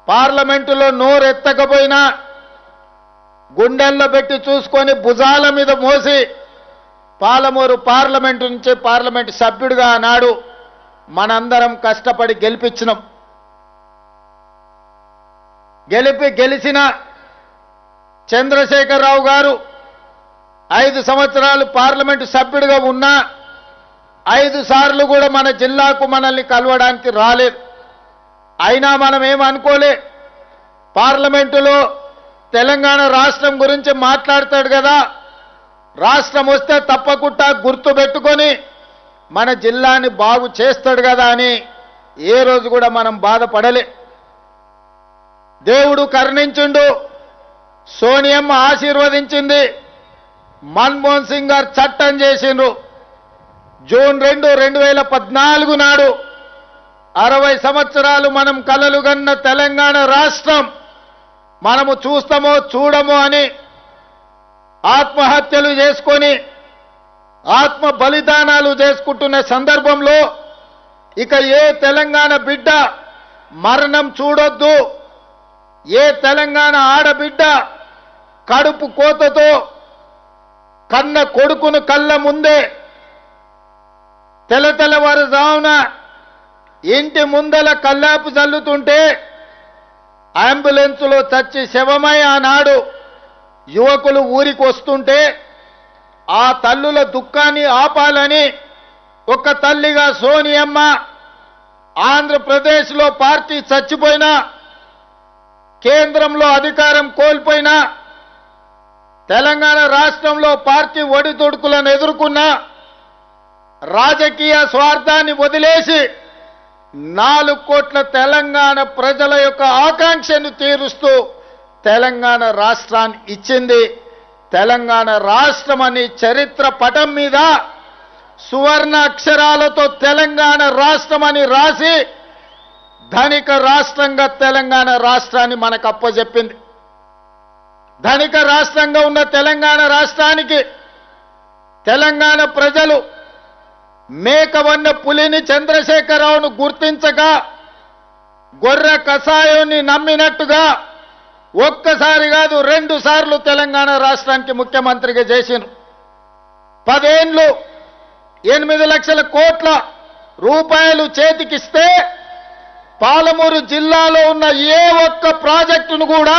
పార్లమెంటులో నోరెత్తకపోయినా గుండెల్లో పెట్టి చూసుకొని భుజాల మీద మోసి పాలమూరు పార్లమెంటు నుంచి పార్లమెంటు సభ్యుడిగా ఆనాడు మనందరం కష్టపడి గెలిపించినాం. గెలిచిన చంద్రశేఖరరావు గారు 5 సంవత్సరాలు పార్లమెంటు సభ్యుడిగా ఉన్నా 5 సార్లు కూడా మన జిల్లాకు మనల్ని కలవడానికి రాలేదు. అయినా మనం ఏమనుకోలే, పార్లమెంటులో తెలంగాణ రాష్ట్రం గురించి మాట్లాడతాడు కదా, రాష్ట్రం వస్తే తప్పకుండా గుర్తు పెట్టుకొని మన జిల్లాని బాగు చేస్తాడు కదా అని ఏ రోజు కూడా మనం బాధపడలే. దేవుడు కరుణించిండు, సోనియమ్మ ఆశీర్వదించింది, మన్మోహన్ సింగ్ గారు చట్టం చేసిండ్రు. జూన్ 2, 2014 నాడు 60 సంవత్సరాలు మనం కలలుగన్న తెలంగాణ రాష్ట్రం మనము చూస్తామో చూడమో అని ఆత్మహత్యలు చేసుకొని ఆత్మ బలిదానాలు చేసుకుంటున్న సందర్భంలో ఇక ఏ తెలంగాణ బిడ్డ మరణం చూడొద్దు, ఏ తెలంగాణ ఆడబిడ్డ కడుపు కోతతో కన్న కొడుకును కళ్ళ ముందే తెల్లవారుజామున ఇంటి ముందల కల్లాపు చల్లుతుంటే అంబులెన్సులో చచ్చి శవమై ఆనాడు యువకులు ఊరికి వస్తుంటే ఆ తల్లుల దుఃఖాన్ని ఆపాలని ఒక తల్లిగా సోనియమ్మ ఆంధ్రప్రదేశ్లో పార్టీ చచ్చిపోయినా, కేంద్రంలో అధికారం కోల్పోయినా, తెలంగాణ రాష్ట్రంలో పార్టీ ఒడిదుడుకులను ఎదుర్కొన్నా రాజకీయ స్వార్థాన్ని వదిలేసి 4 కోట్ల తెలంగాణ ప్రజల యొక్క ఆకాంక్షను తీరుస్తూ తెలంగాణ రాష్ట్రాన్ని ఇచ్చింది. తెలంగాణ రాష్ట్రం అని చరిత్ర పటం మీద సువర్ణ అక్షరాలతో తెలంగాణ రాష్ట్రం అని రాసి ధనిక రాష్ట్రంగా తెలంగాణ రాష్ట్రాన్ని మనకు అప్పచెప్పింది. ధనిక రాష్ట్రంగా ఉన్న తెలంగాణ రాష్ట్రానికి తెలంగాణ ప్రజలు మేకవన్న పులిని చంద్రశేఖరరావును గుర్తించక గొర్రె కషాయాన్ని నమ్మినట్టుగా ఒక్కసారి కాదు 2 సార్లు తెలంగాణ రాష్ట్రానికి ముఖ్యమంత్రిగా చేసినారు. 10 ఏళ్ళు 8 లక్షల కోట్ల రూపాయలు చేతికిస్తే పాలమూరు జిల్లాలో ఉన్న ఏ ఒక్క ప్రాజెక్టును కూడా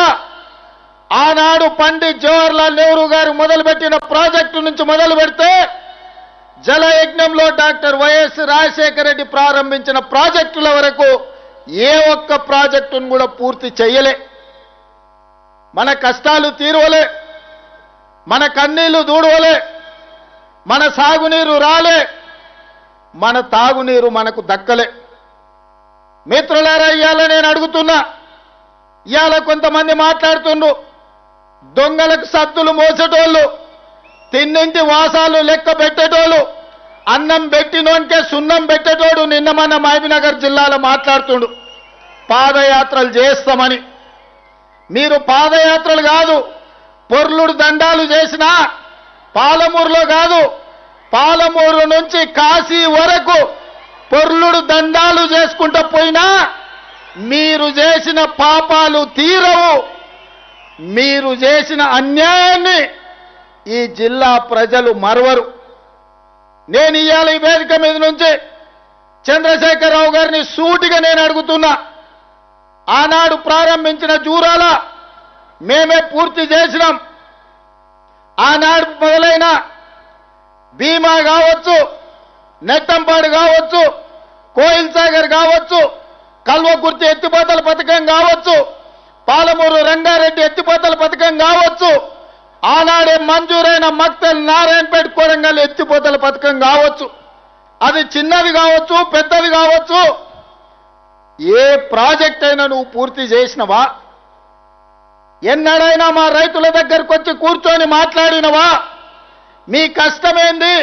ఆనాడు పండిత్ జవహర్లాల్ నెహ్రూ గారు మొదలుపెట్టిన ప్రాజెక్టు నుంచి మొదలు పెడితే జలయజ్ఞంలో డాక్టర్ వైఎస్ రాజశేఖర రెడ్డి ప్రారంభించిన ప్రాజెక్టుల వరకు ఏ ఒక్క ప్రాజెక్టును కూడా పూర్తి చేయలే. మన కష్టాలు తీరువలే, మన కన్నీళ్లు దూడవలే, మన సాగునీరు రాలే, మన తాగునీరు మనకు దక్కలే. మిత్రులారా, ఇవాళ నేను అడుగుతున్నా, ఇవాళ కొంతమంది మాట్లాడుతుండ్రు దొంగలకు సద్దులు మోసేటోళ్ళు, తిన్నింటి వాసాలు లెక్క పెట్టేటోళ్ళు, అన్నం పెట్టినోనికే సున్నం పెట్టేటోడు నిన్న మన మహబూబ్నగర్ జిల్లాలో మాట్లాడుతుండు పాదయాత్రలు చేస్తామని. మీరు పాదయాత్రలు కాదు, పొర్లుడు దండాలు చేసినా పాలమూరులో కాదు, పాలమూరు నుంచి కాశీ వరకు పొర్లుడు దండాలు చేసుకుంటూ పోయినా మీరు చేసిన పాపాలు తీరవు. మీరు చేసిన అన్యాయాన్ని ఈ జిల్లా ప్రజలు మరవరు. నేను ఇవాళ ఈ వేదిక మీద నుంచి చంద్రశేఖరరావు గారిని సూటిగా నేను అడుగుతున్నా, ఆనాడు ప్రారంభించిన జూరాల మేమే పూర్తి చేసినాం. ఆనాడు మొదలైన భీమా కావచ్చు, నెట్టంపాడు కావచ్చు, కోయిల్ సాగర్ కావచ్చు, కల్వకుర్తి ఎత్తిపోతల పథకం కావచ్చు, పాలమూరు రంగారెడ్డి ఎత్తిపోతల పథకం కావచ్చు, ఆనాడే మంజూరైన మక్తల్ నారాయణపేట కొడంగల్ ఎత్తిపోతల పథకం కావచ్చు, అది చిన్నది కావచ్చు పెద్దది కావచ్చు, ఏ ప్రాజెక్ట్ అయినా నువ్వు పూర్తి చేసినవా? ఎన్నడైనా మా రైతుల దగ్గరకు వచ్చి కూర్చొని మాట్లాడినవా? మీ కష్టమేంది,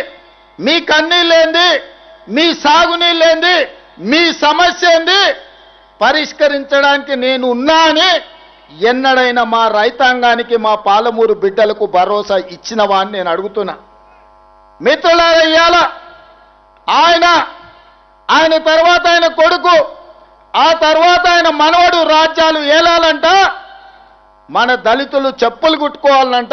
మీ కన్నీళ్ళేంది, మీ సాగునీళ్ళేంది, మీ సమస్య ఏంది పరిష్కరించడానికి నేను ఉన్నా అని ఎన్నడైనా మా రైతాంగానికి, మా పాలమూరు బిడ్డలకు భరోసా ఇచ్చినవా అని నేను అడుగుతున్నా. మిత్రులారా, ఇయ్యాల ఆయన తర్వాత ఆయన కొడుకు, ఆ తర్వాత ఆయన మనవడు రాజ్యాలు ఏలాలంట, మన దళితులు చెప్పులు కుట్టుకోవాలంట,